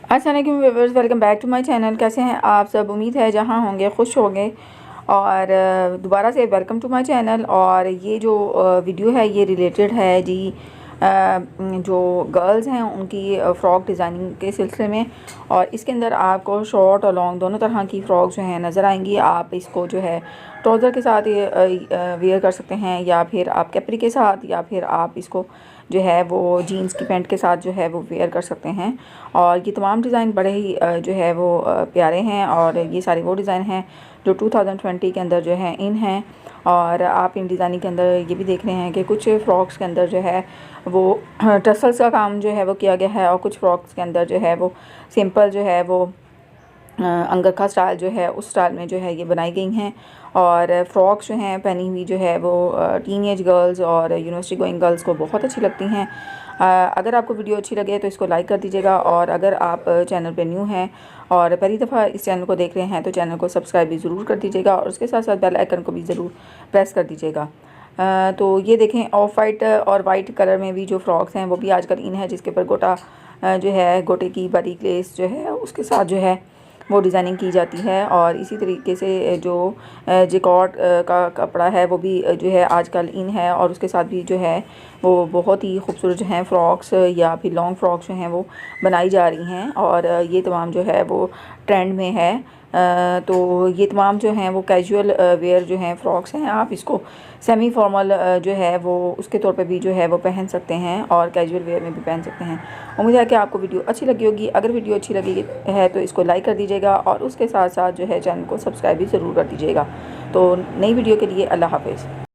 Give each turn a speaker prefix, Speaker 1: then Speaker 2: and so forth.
Speaker 1: अस्सलाम वालेकुम viewers, welcome back to my channel. कैसे हैं आप सब? उम्मीद है जहां होंगे खुश होंगे। और दोबारा से वेलकम टू माय चैनल। और ये जो वीडियो है ये रिलेटेड है जी जो गर्ल्स हैं उनकी फ़्रॉक डिज़ाइनिंग के सिलसिले में। और इसके अंदर आपको शॉर्ट और लॉन्ग दोनों तरह की फ़्रॉक जो हैं नज़र आएंगी। आप इसको जो है ट्राउज़र के साथ वेयर कर सकते हैं, या फिर आप कैपरी के साथ, या फिर आप इसको जो है वो जीन्स की पैंट के साथ जो है वो वेयर कर सकते हैं। और ये तमाम डिज़ाइन बड़े ही जो है वो प्यारे हैं। और ये सारे वो डिज़ाइन हैं जो 2020 के अंदर जो है इन हैं। और आप इन डिज़ाइनिंग के अंदर ये भी देख रहे हैं कि कुछ फ़्रॉक्स के अंदर जो है वो टसल्स का काम जो है वो किया गया है, और कुछ फ़्रॉक्स के अंदर जो है वो सिंपल जो है वो अंगरखा स्टाइल जो है उस स्टाइल में जो है ये बनाई गई हैं। और फ़्रॉक्स जो हैं पहनी हुई जो है वो टीनेज गर्ल्स और यूनिवर्सिटी गोइंग गर्ल्स को बहुत अच्छी लगती हैं। अगर आपको वीडियो अच्छी लगे तो इसको लाइक कर दीजिएगा। और अगर आप चैनल पे न्यू हैं और पहली दफ़ा इस चैनल को देख रहे हैं तो चैनल को सब्सक्राइब भी ज़रूर कर दीजिएगा, और उसके साथ साथ बेल आइकन को भी ज़रूर प्रेस कर दीजिएगा। तो ये देखें, ऑफ वाइट और वाइट कलर में भी जो फ़्रॉक्स हैं वो भी आजकल इन है, जिसके ऊपर गोटा जो है गोटे की बारीक लेस जो है उसके साथ जो है वो डिज़ाइनिंग की जाती है। और इसी तरीके से जो जिकॉट का कपड़ा है वो भी जो है आजकल इन है, और उसके साथ भी जो है वो बहुत ही खूबसूरत जो हैं फ़्रॉक्स या फिर लॉन्ग फ्रॉक्स जो हैं वो बनाई जा रही हैं। और ये तमाम जो है वो ट्रेंड में है। तो ये तमाम जो हैं वो कैजुअल वेयर जो हैं फ़्रॉक्स हैं। आप इसको सेमी फॉर्मल जो है वो उसके तौर पे भी जो है वो पहन सकते हैं, और कैजुअल वेयर में भी पहन सकते हैं। उम्मीद है कि आपको वीडियो अच्छी लगी होगी। अगर वीडियो अच्छी लगी है तो इसको लाइक कर दीजिएगा, और उसके साथ साथ जो है चैनल को सब्सक्राइब भी ज़रूर कर दीजिएगा। तो नई वीडियो के लिए अल्लाह हाफ़िज़।